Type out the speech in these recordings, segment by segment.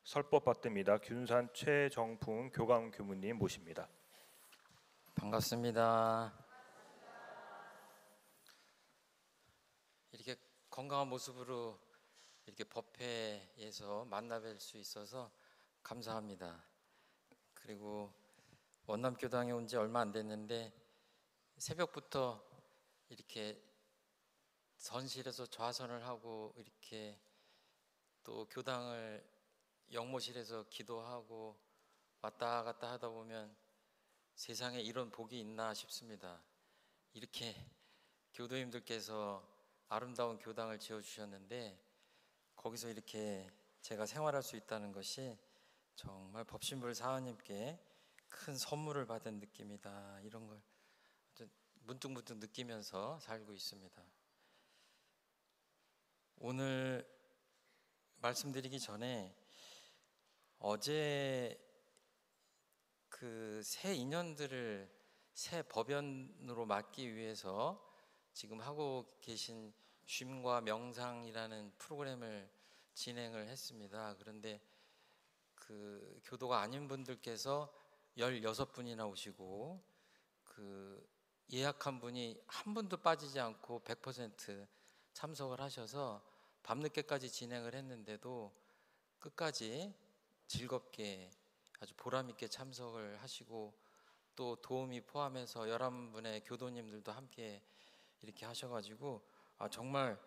설법 받듭니다. 균산 최정풍 교감 교무님 모십니다. 반갑습니다. 이렇게 건강한 모습으로 이렇게 법회에서 만나뵐 수 있어서 감사합니다. 그리고 원남교당에 온 지 얼마 안 됐는데 새벽부터 이렇게 선실에서 좌선을 하고 이렇게 또 교당을 영모실에서 기도하고 왔다 갔다 하다 보면 세상에 이런 복이 있나 싶습니다. 이렇게 교도님들께서 아름다운 교당을 지어주셨는데 거기서 이렇게 제가 생활할 수 있다는 것이 정말 법신불 사원님께 큰 선물을 받은 느낌이다. 이런 걸 문득문득 느끼면서 살고 있습니다. 오늘 말씀드리기 전에 어제 그 새 인연들을 새 법연으로 막기 위해서 지금 하고 계신 쉼과 명상이라는 프로그램을 진행을 했습니다. 그런데 그 교도가 아닌 분들께서 16분이나 오시고 그 예약한 분이 한 분도 빠지지 않고 100% 참석을 하셔서 밤늦게까지 진행을 했는데도 끝까지 즐겁게 아주 보람있게 참석을 하시고 또 도우미 포함해서 11분의 교도님들도 함께 이렇게 하셔가지고 정말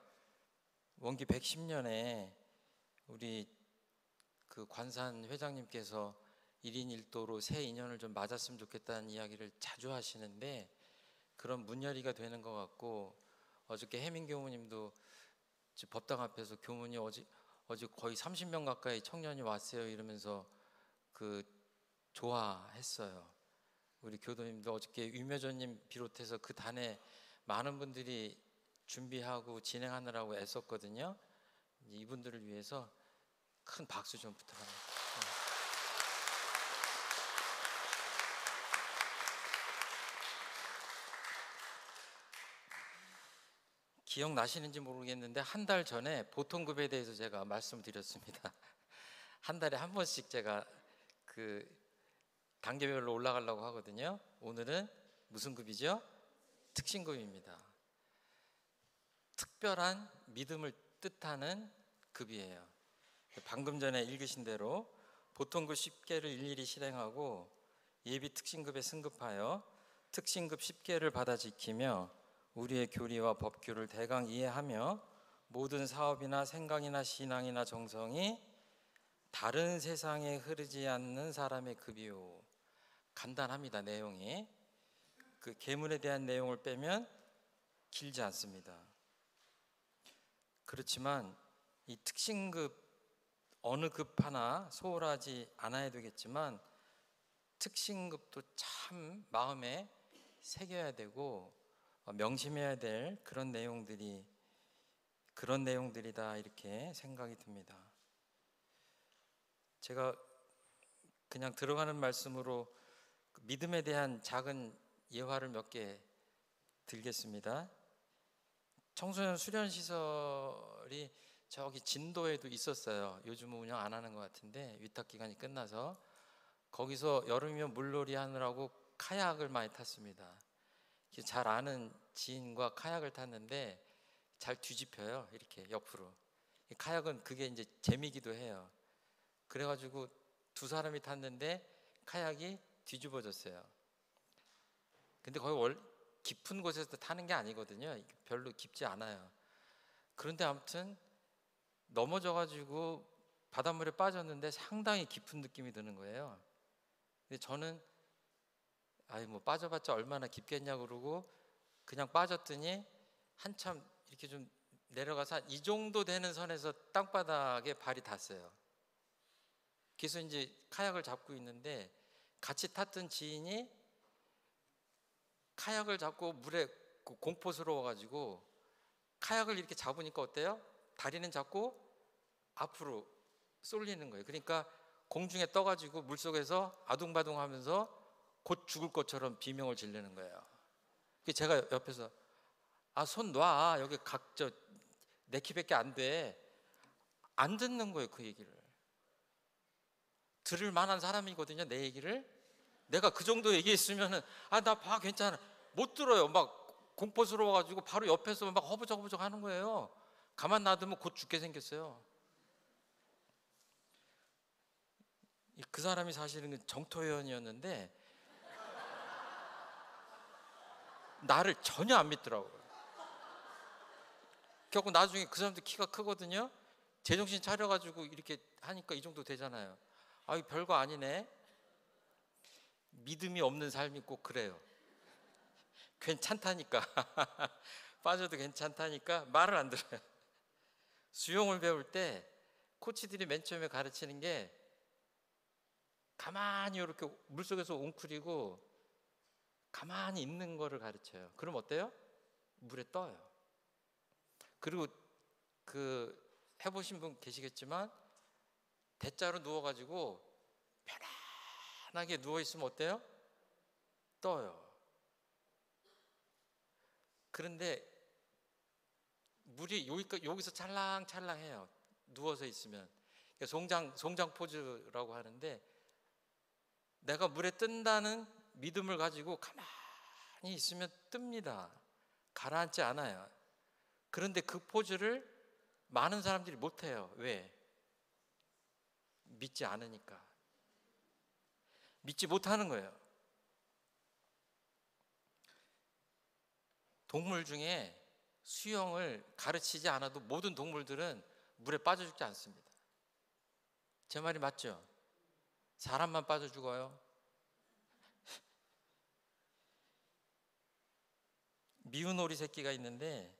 원기 110년에 우리 그 관산 회장님께서 1인 1도로 새 인연을 좀 맞았으면 좋겠다는 이야기를 자주 하시는데 그런 문열이가 되는 것 같고 어저께 해민 교무님도 법당 앞에서 교무님 어제 거의 30명 가까이 청년이 왔어요 이러면서 그 좋아했어요. 우리 교도님도 어저께 유묘전님 비롯해서 그 단에 많은 분들이 준비하고 진행하느라고 애썼거든요. 이분들을 위해서 큰 박수 좀 부탁합니다. 기억나시는지 모르겠는데 한 달 전에 보통급에 대해서 제가 말씀드렸습니다. 한 달에 한 번씩 제가 그 단계별로 올라가려고 하거든요. 오늘은 무슨 급이죠? 특신급입니다. 특별한 믿음을 뜻하는 급이에요. 방금 전에 읽으신 대로 보통급 10개를 일일이 실행하고 예비 특신급에 승급하여 특신급 10개를 받아 지키며 우리의 교리와 법규를 대강 이해하며 모든 사업이나 생각이나 신앙이나 정성이 다른 세상에 흐르지 않는 사람의 급이요. 간단합니다. 내용이 그 계문에 대한 내용을 빼면 길지 않습니다. 그렇지만 이 특신급 어느 급 하나 소홀하지 않아야 되겠지만 특신급도 참 마음에 새겨야 되고 명심해야 될 그런 내용들이다 이렇게 생각이 듭니다. 제가 그냥 들어가는 말씀으로 믿음에 대한 작은 예화를 몇 개 들겠습니다. 청소년 수련시설이 저기 진도에도 있었어요. 요즘은 운영 안 하는 것 같은데 위탁 기간이 끝나서 거기서 여름이면 물놀이 하느라고 카약을 많이 탔습니다. 잘 아는 지인과 카약을 탔는데 잘 뒤집혀요. 이렇게 옆으로. 카약은 그게 이제 재미기도 해요. 그래가지고 두 사람이 탔는데 카약이 뒤집어졌어요. 근데 거의 깊은 곳에서 타는 게 아니거든요. 별로 깊지 않아요. 그런데 아무튼 넘어져가지고 바닷물에 빠졌는데 상당히 깊은 느낌이 드는 거예요. 근데 저는 뭐 빠져봤자 얼마나 깊겠냐 그러고 그냥 빠졌더니 한참 이렇게 좀 내려가서 이 정도 되는 선에서 땅바닥에 발이 닿았어요. 그래서 이제 카약을 잡고 있는데 같이 탔던 지인이 카약을 잡고 물에 공포스러워가지고 카약을 이렇게 잡으니까 어때요? 다리는 잡고 앞으로 쏠리는 거예요. 그러니까 공중에 떠가지고 물속에서 아둥바둥하면서 곧 죽을 것처럼 비명을 지르는 거예요. 제가 옆에서 손 놔. 여기 내 키밖에 안 돼. 안 듣는 거예요, 그 얘기를. 들을 만한 사람이거든요, 내 얘기를. 내가 그 정도 얘기했으면은 나 봐, 괜찮아. 못 들어요. 막 공포스러워가지고 바로 옆에서 막 허부적허부적 하는 거예요. 가만 놔두면 곧 죽게 생겼어요. 그 사람이 사실은 정토회원이었는데 나를 전혀 안 믿더라고요. 결국 나중에 그 사람도 키가 크거든요. 제정신 차려가지고 이렇게 하니까 이 정도 되잖아요. 이거 별거 아니네. 믿음이 없는 삶이 꼭 그래요. 괜찮다니까. 빠져도 괜찮다니까 말을 안 들어요. 수영을 배울 때 코치들이 맨 처음에 가르치는 게 가만히 이렇게 물속에서 웅크리고 가만히 있는 거를 가르쳐요. 그럼 어때요? 물에 떠요. 그리고 해보신 분 계시겠지만 대자로 누워가지고 편안하게 누워있으면 어때요? 떠요. 그런데 물이 여기서 찰랑찰랑해요. 누워서 있으면. 송장 포즈라고 하는데, 내가 물에 뜬다는 믿음을 가지고 가만히 있으면 뜹니다. 가라앉지 않아요. 그런데 그 포즈를 많은 사람들이 못해요. 왜? 믿지 않으니까. 믿지 못하는 거예요. 동물 중에 수영을 가르치지 않아도 모든 동물들은 물에 빠져 죽지 않습니다. 제 말이 맞죠? 사람만 빠져 죽어요. 미운 오리 새끼가 있는데,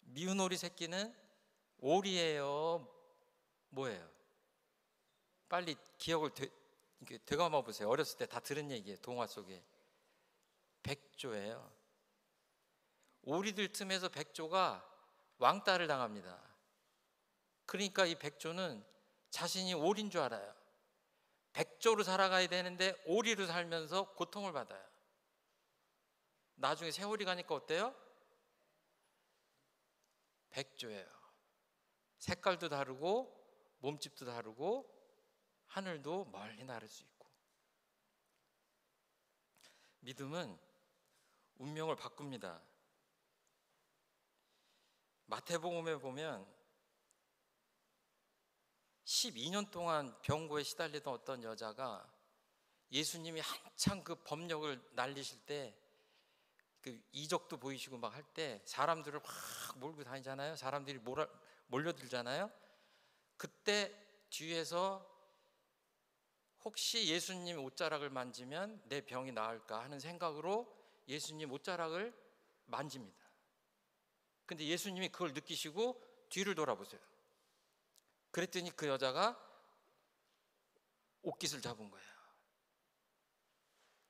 미운 오리 새끼는 오리예요, 뭐예요? 빨리 기억을 되감아 보세요. 어렸을 때 다 들은 얘기예요. 동화 속에. 백조예요. 오리들 틈에서 백조가 왕따를 당합니다. 그러니까 이 백조는 자신이 오리인 줄 알아요. 백조로 살아가야 되는데 오리로 살면서 고통을 받아요. 나중에 세월이 가니까 어때요? 백조예요. 색깔도 다르고 몸집도 다르고 하늘도 멀리 나를 수 있고. 믿음은 운명을 바꿉니다. 마태복음에 보면 12년 동안 병고에 시달리던 어떤 여자가 예수님이 한창 그 법력을 날리실 때, 그 이적도 보이시고 막 할 때 사람들을 확 몰고 다니잖아요. 사람들이 몰려들잖아요. 그때 뒤에서 혹시 예수님 옷자락을 만지면 내 병이 나을까 하는 생각으로 예수님 옷자락을 만집니다. 근데 예수님이 그걸 느끼시고 뒤를 돌아보세요. 그랬더니 그 여자가 옷깃을 잡은 거예요.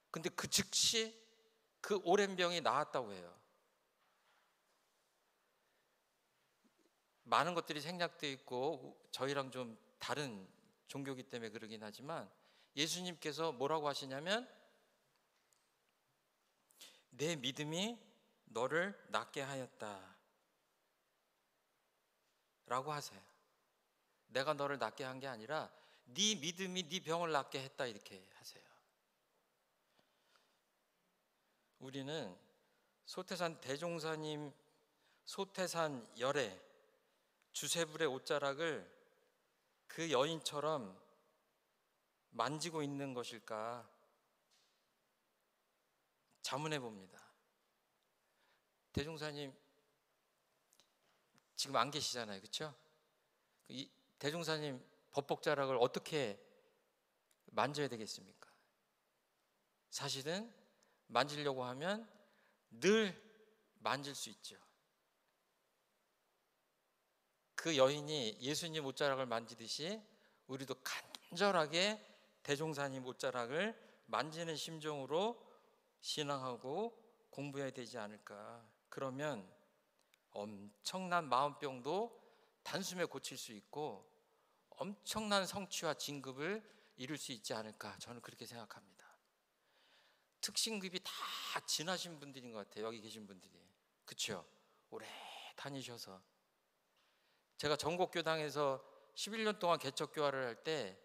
근데 그 즉시 그 오랜 병이 나았다고 해요. 많은 것들이 생략되어 있고 저희랑 좀 다른 종교기 때문에 그러긴 하지만, 예수님께서 뭐라고 하시냐면 내 믿음이 너를 낫게 하였다 라고 하세요. 내가 너를 낫게 한 게 아니라 네 믿음이 네 병을 낫게 했다, 이렇게 하세요. 우리는 소태산 대종사님 소태산 열애 주세불의 옷자락을 그 여인처럼 만지고 있는 것일까 자문해 봅니다. 대종사님 지금 안 계시잖아요, 그렇죠? 이 대종사님 법복자락을 어떻게 만져야 되겠습니까? 사실은 만지려고 하면 늘 만질 수 있죠. 그 여인이 예수님 옷자락을 만지듯이 우리도 간절하게 대종사님 옷자락을 만지는 심정으로 신앙하고 공부해야 되지 않을까. 그러면 엄청난 마음병도 단숨에 고칠 수 있고 엄청난 성취와 진급을 이룰 수 있지 않을까, 저는 그렇게 생각합니다. 특신급이 다 지나신 분들인 것 같아요, 여기 계신 분들이. 그렇죠? 오래 다니셔서. 제가 전국교당에서 11년 동안 개척교화를 할 때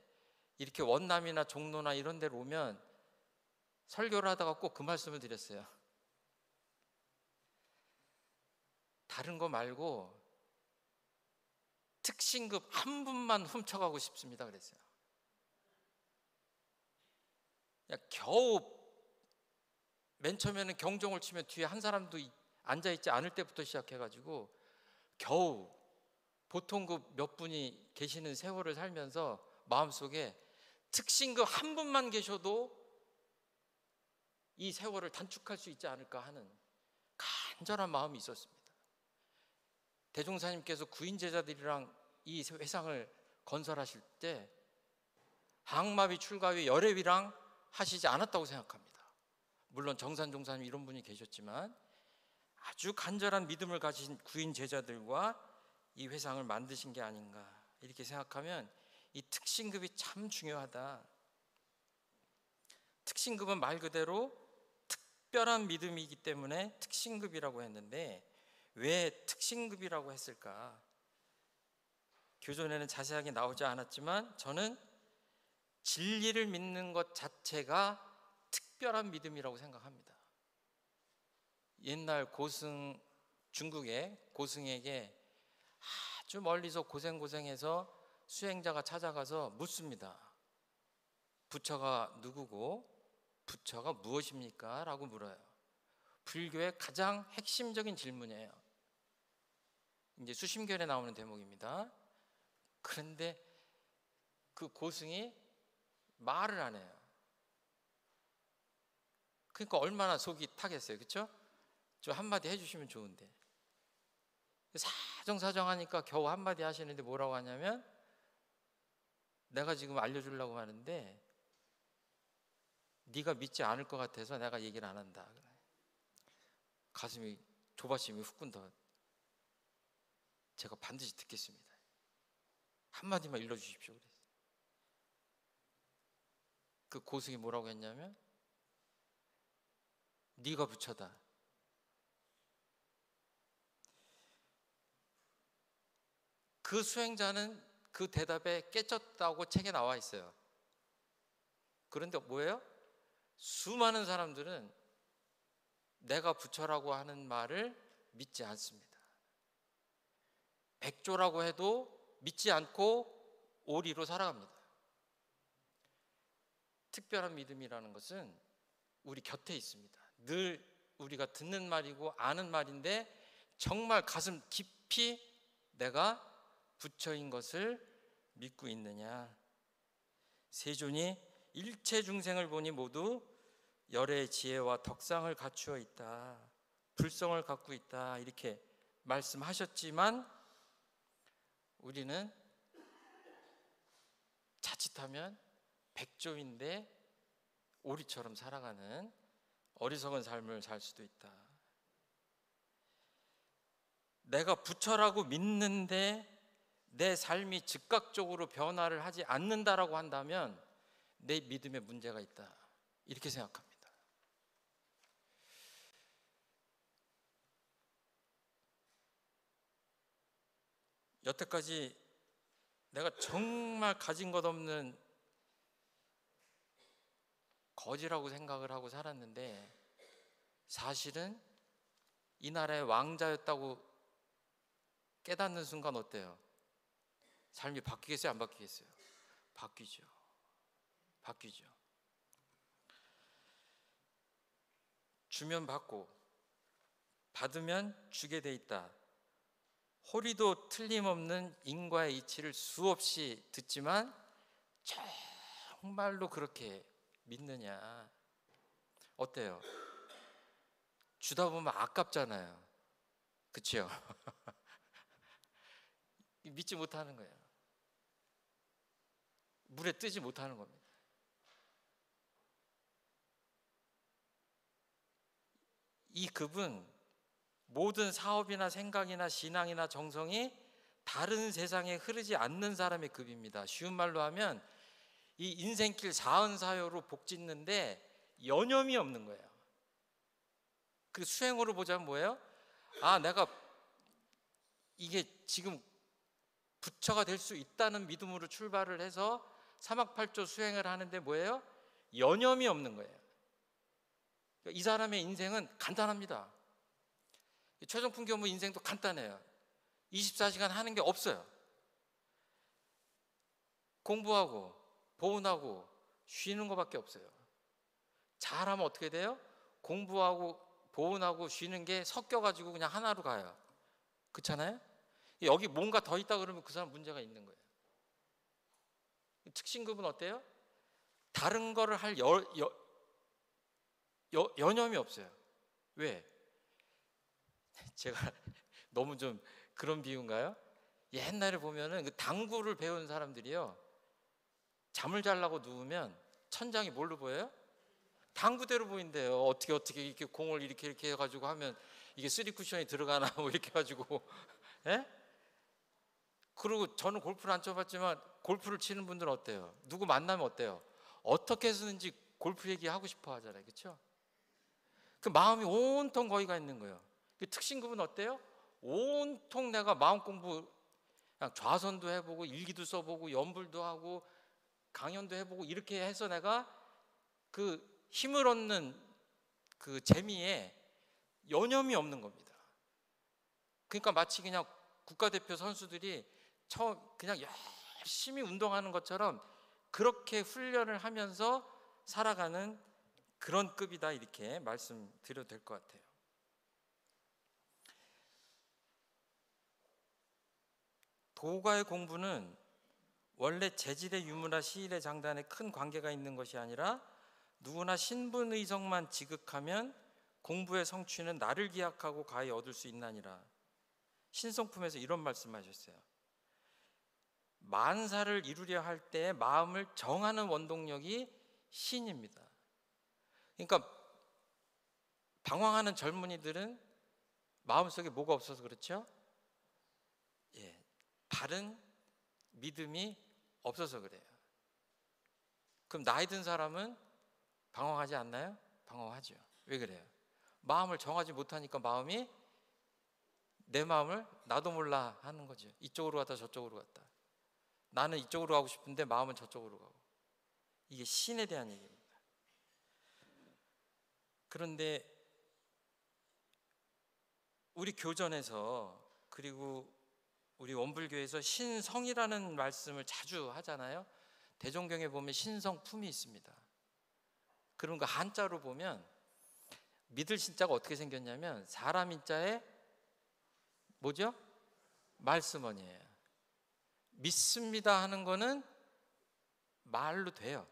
이렇게 원남이나 종로나 이런 데로 오면 설교를 하다가 꼭 그 말씀을 드렸어요. 다른 거 말고 특신급 한 분만 훔쳐가고 싶습니다 그랬어요. 겨우 맨 처음에는 경종을 치면 뒤에 한 사람도 앉아있지 않을 때부터 시작해가지고 겨우 보통 그 몇 분이 계시는 세월을 살면서 마음속에 특신급 한 분만 계셔도 이 세월을 단축할 수 있지 않을까 하는 간절한 마음이 있었습니다. 대종사님께서 구인 제자들이랑 이 회상을 건설하실 때 항마비 출가위 열애위랑 하시지 않았다고 생각합니다. 물론 정산종사님 이런 분이 계셨지만 아주 간절한 믿음을 가진 구인 제자들과 이 회상을 만드신 게 아닌가 이렇게 생각하면 이 특신급이 참 중요하다. 특신급은 말 그대로 특별한 믿음이기 때문에 특신급이라고 했는데 왜 특신급이라고 했을까? 교존에는 자세하게 나오지 않았지만 저는 진리를 믿는 것 자체가 특별한 믿음이라고 생각합니다. 옛날 고승, 중국의 고승에게 아주 멀리서 고생해서 수행자가 찾아가서 묻습니다. 부처가 누구고 부처가 무엇입니까? 라고 물어요. 불교의 가장 핵심적인 질문이에요. 이제 수심결에 나오는 대목입니다. 그런데 그 고승이 말을 안 해요. 그러니까 얼마나 속이 타겠어요. 그렇죠? 좀 한마디 해주시면 좋은데 사정사정하니까 겨우 한마디 하시는데 뭐라고 하냐면 내가 지금 알려주려고 하는데 네가 믿지 않을 것 같아서 내가 얘기를 안 한다. 가슴이 조바심이 후끈더. 제가 반드시 듣겠습니다. 한마디만 일러주십시오. 그랬어요. 그 고승이 뭐라고 했냐면 네가 부처다. 그 수행자는 그 대답에 깨졌다고 책에 나와 있어요. 그런데 뭐예요? 수많은 사람들은 내가 부처라고 하는 말을 믿지 않습니다. 백조라고 해도 믿지 않고 오리로 살아갑니다. 특별한 믿음이라는 것은 우리 곁에 있습니다. 늘 우리가 듣는 말이고 아는 말인데 정말 가슴 깊이 내가 부처인 것을 믿고 있느냐. 세존이 일체 중생을 보니 모두 열의 지혜와 덕상을 갖추어 있다. 불성을 갖고 있다. 이렇게 말씀하셨지만 우리는 자칫하면 백조인데 오리처럼 살아가는 어리석은 삶을 살 수도 있다. 내가 부처라고 믿는데 내 삶이 즉각적으로 변화를 하지 않는다라고 한다면 내 믿음에 문제가 있다. 이렇게 생각합니다. 여태까지 내가 정말 가진 것 없는 거지라고 생각을 하고 살았는데 사실은 이 나라의 왕자였다고 깨닫는 순간 어때요? 삶이 바뀌겠어요? 안 바뀌겠어요? 바뀌죠. 주면 받고 받으면 주게 돼 있다. 호리도 틀림없는 인과의 이치를 수없이 듣지만 정말로 그렇게 믿느냐? 어때요? 주다 보면 아깝잖아요. 그렇죠? 믿지 못하는 거예요. 물에 뜨지 못하는 겁니다. 이 급은 모든 사업이나 생각이나 신앙이나 정성이 다른 세상에 흐르지 않는 사람의 급입니다. 쉬운 말로 하면 이 인생길 사은사효로 복짓는데 여념이 없는 거예요. 그 수행으로 보자면 뭐예요? 내가 이게 지금 부처가 될 수 있다는 믿음으로 출발을 해서 사막팔조 수행을 하는데 뭐예요? 여념이 없는 거예요. 이 사람의 인생은 간단합니다. 최종품 교무 인생도 간단해요. 24시간 하는 게 없어요. 공부하고 보온하고 쉬는 것밖에 없어요. 잘하면 어떻게 돼요? 공부하고 보온하고 쉬는 게 섞여가지고 그냥 하나로 가요. 그렇잖아요? 여기 뭔가 더 있다 그러면 그 사람 문제가 있는 거예요. 특신급은 어때요? 다른 거를 할 여념이 없어요. 왜? 제가 너무 좀 그런 비유인가요? 옛날에 보면은 그 당구를 배운 사람들이요, 잠을 자려고 누우면 천장이 뭘로 보여요? 당구대로 보인대요. 어떻게 이렇게 공을 이렇게 해가지고 하면 이게 3쿠션이 들어가나 뭐 이렇게 해가지고. 예? 그리고 저는 골프를 안 쳐봤지만 골프를 치는 분들은 어때요? 누구 만나면 어때요? 어떻게 해서든지 골프 얘기하고 싶어 하잖아요. 그렇죠? 그 마음이 온통 거기 가 있는 거예요. 그 특신급은 어때요? 온통 내가 마음 공부, 그냥 좌선도 해보고 일기도 써보고 연불도 하고 강연도 해보고 이렇게 해서 내가 그 힘을 얻는 그 재미에 여념이 없는 겁니다. 그러니까 마치 그냥 국가대표 선수들이 처음 그냥 열심히 운동하는 것처럼 그렇게 훈련을 하면서 살아가는 그런 급이다, 이렇게 말씀드려도 될 것 같아요. 도가의 공부는 원래 재질의 유무나 시일의 장단에 큰 관계가 있는 것이 아니라 누구나 신분의성만 지극하면 공부의 성취는 나를 기약하고 가히 얻을 수 있나니라. 신성품에서 이런 말씀하셨어요. 만사를 이루려 할 때 마음을 정하는 원동력이 신입니다. 그러니까 방황하는 젊은이들은 마음속에 뭐가 없어서 그렇죠? 예, 바른 믿음이 없어서 그래요. 그럼 나이 든 사람은 방황하지 않나요? 방황하죠. 왜 그래요? 마음을 정하지 못하니까 마음이 내 마음을 나도 몰라 하는 거죠. 이쪽으로 갔다 저쪽으로 갔다. 나는 이쪽으로 가고 싶은데 마음은 저쪽으로 가고. 이게 신에 대한 얘기입니다. 그런데 우리 교전에서, 그리고 우리 원불교에서 신성이라는 말씀을 자주 하잖아요. 대종경에 보면 신성품이 있습니다. 그런 거 한자로 보면 믿을 신자가 어떻게 생겼냐면 사람 인자에 뭐죠? 말씀원이에요. 믿습니다 하는 거는 말로 돼요.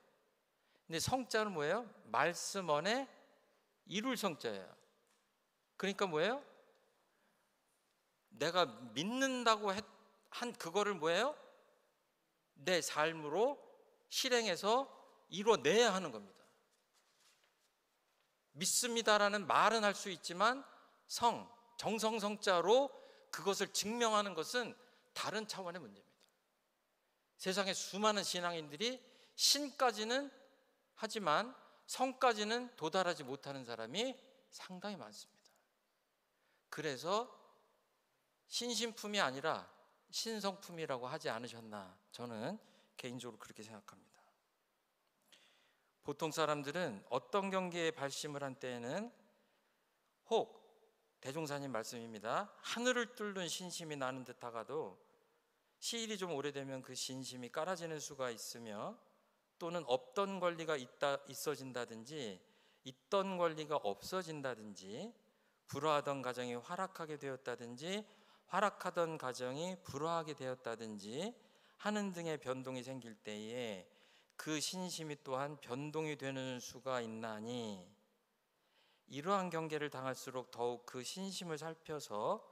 근데 성자는 뭐예요? 말씀원에 이룰 성자예요. 그러니까 뭐예요? 내가 믿는다고 한 그거를 뭐예요? 내 삶으로 실행해서 이뤄내야 하는 겁니다. 믿습니다라는 말은 할 수 있지만 정성성자로 그것을 증명하는 것은 다른 차원의 문제입니다. 세상에 수많은 신앙인들이 신까지는 하지만 성까지는 도달하지 못하는 사람이 상당히 많습니다. 그래서 신신품이 아니라 신성품이라고 하지 않으셨나, 저는 개인적으로 그렇게 생각합니다. 보통 사람들은 어떤 경계에 발심을 한 때에는 혹 대종사님 말씀입니다. 하늘을 뚫는 신심이 나는 듯하가도 시일이 좀 오래되면 그 신심이 깔아지는 수가 있으며, 또는 없던 권리가 있어진다든지 있던 권리가 없어진다든지, 불화하던 가정이 활락하게 되었다든지 활락하던 가정이 불화하게 되었다든지 하는 등의 변동이 생길 때에 그 신심이 또한 변동이 되는 수가 있나니, 이러한 경계를 당할수록 더욱 그 신심을 살펴서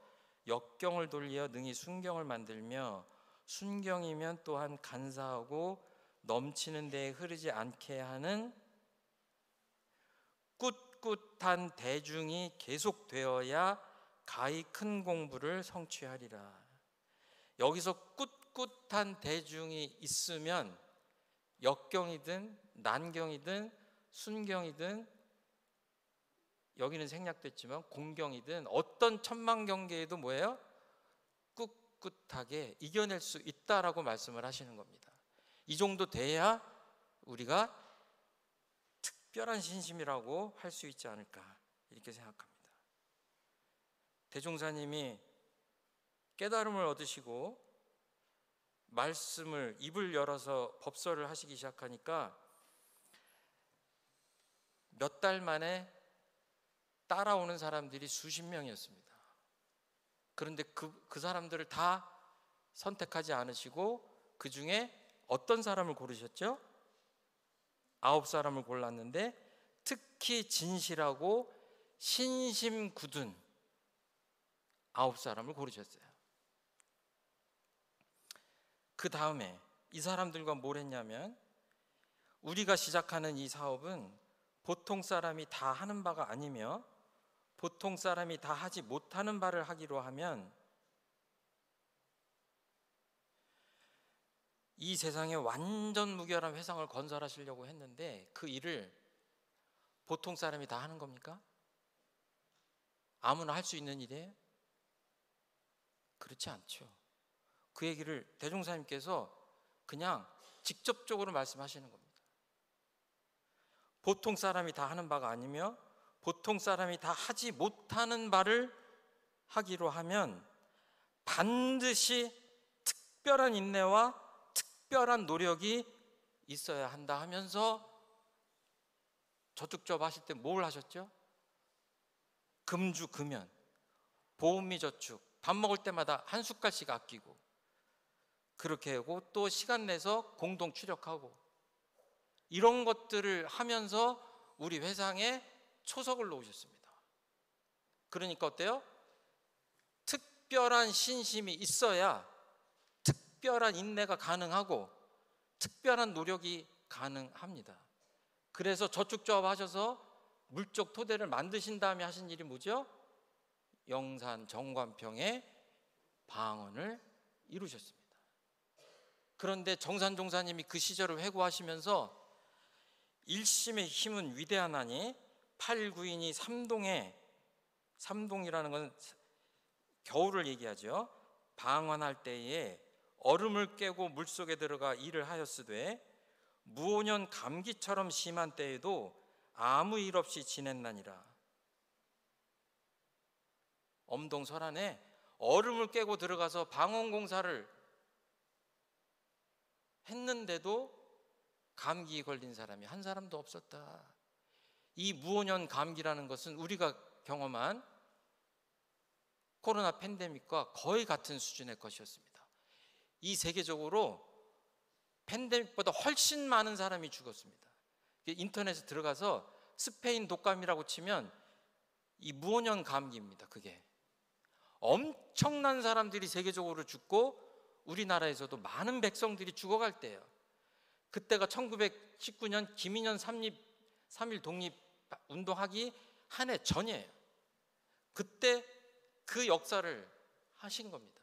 역경을 돌려 능히 순경을 만들며, 순경이면 또한 간사하고 넘치는 데에 흐르지 않게 하는 꿋꿋한 대중이 계속되어야 가히 큰 공부를 성취하리라. 여기서 꿋꿋한 대중이 있으면 역경이든 난경이든 순경이든, 여기는 생략됐지만 공경이든 어떤 천만경계에도 뭐예요? 꿋꿋하게 이겨낼 수 있다라고 말씀을 하시는 겁니다. 이 정도 돼야 우리가 특별한 신심이라고 할 수 있지 않을까 이렇게 생각합니다. 대종사님이 깨달음을 얻으시고 말씀을 입을 열어서 법설을 하시기 시작하니까 몇 달 만에 따라오는 사람들이 수십 명이었습니다. 그런데 그 사람들을 다 선택하지 않으시고 그 중에 어떤 사람을 고르셨죠? 9사람을 골랐는데 특히 진실하고 신심 굳은 9사람을 고르셨어요. 그 다음에 이 사람들과 뭘 했냐면, 우리가 시작하는 이 사업은 보통 사람이 다 하는 바가 아니며 보통 사람이 다 하지 못하는 바를 하기로 하면 이 세상에 완전 무결한 회상을 건설하시려고 했는데 그 일을 보통 사람이 다 하는 겁니까? 아무나 할 수 있는 일이에요? 그렇지 않죠. 그 얘기를 대종사님께서 그냥 직접적으로 말씀하시는 겁니다. 보통 사람이 다 하는 바가 아니며 보통 사람이 다 하지 못하는 바를 하기로 하면 반드시 특별한 인내와 특별한 노력이 있어야 한다 하면서 저축조합 하실 때 뭘 하셨죠? 금주금연, 보험미저축, 밥 먹을 때마다 한 숟갈씩 아끼고 그렇게 하고 또 시간 내서 공동 출력하고 이런 것들을 하면서 우리 회상에 초석을 놓으셨습니다. 그러니까 어때요? 특별한 신심이 있어야 특별한 인내가 가능하고 특별한 노력이 가능합니다. 그래서 저축조합 하셔서 물적 토대를 만드신 다음에 하신 일이 뭐죠? 영산 정관평의 방언을 이루셨습니다. 그런데 정산종사님이 그 시절을 회고하시면서 일심의 힘은 위대하나니 8구인이 삼동이라는 건 겨울을 얘기하죠. 방언할 때에 얼음을 깨고 물속에 들어가 일을 하였으되 무오년 감기처럼 심한 때에도 아무 일 없이 지냈나니라. 엄동설안에 얼음을 깨고 들어가서 방언공사를 했는데도 감기 걸린 사람이 한 사람도 없었다. 이 무오년 감기라는 것은 우리가 경험한 코로나 팬데믹과 거의 같은 수준의 것이었습니다. 이 세계적으로 팬데믹보다 훨씬 많은 사람이 죽었습니다. 인터넷에 들어가서 스페인 독감이라고 치면 이 무오년 감기입니다. 그게 엄청난 사람들이 세계적으로 죽고 우리나라에서도 많은 백성들이 죽어갈 때예요. 그때가 1919년 김인현 3.1 독립 운동하기 한 해 전이에요. 그때 그 역사를 하신 겁니다.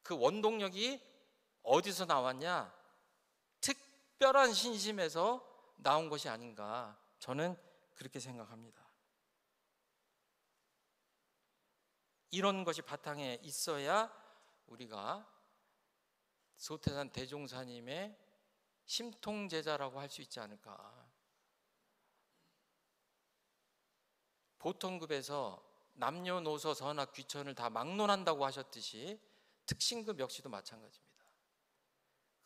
그 원동력이 어디서 나왔냐? 특별한 신심에서 나온 것이 아닌가, 저는 그렇게 생각합니다. 이런 것이 바탕에 있어야 우리가 소태산 대종사님의 심통제자라고 할 수 있지 않을까. 보통급에서 남녀노소 선악 귀천을 다 막론한다고 하셨듯이 특신급 역시도 마찬가지입니다.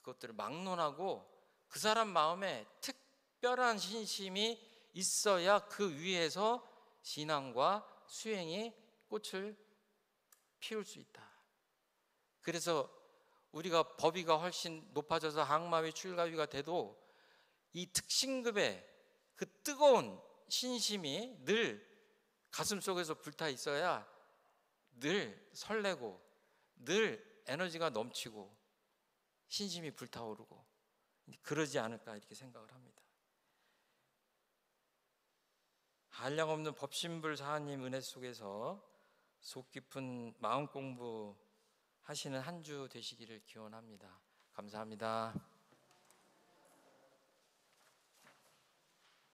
그것들을 막론하고 그 사람 마음에 특별한 신심이 있어야 그 위에서 신앙과 수행이 꽃을 피울 수 있다. 그래서 우리가 법위가 훨씬 높아져서 항마위 출가위가 돼도 이 특신급의 그 뜨거운 신심이 늘 가슴속에서 불타 있어야 늘 설레고 늘 에너지가 넘치고 신심이 불타오르고 그러지 않을까 이렇게 생각을 합니다. 한량없는 법신불 사하님 은혜 속에서 속 깊은 마음 공부 하시는 한 주 되시기를 기원합니다. 감사합니다.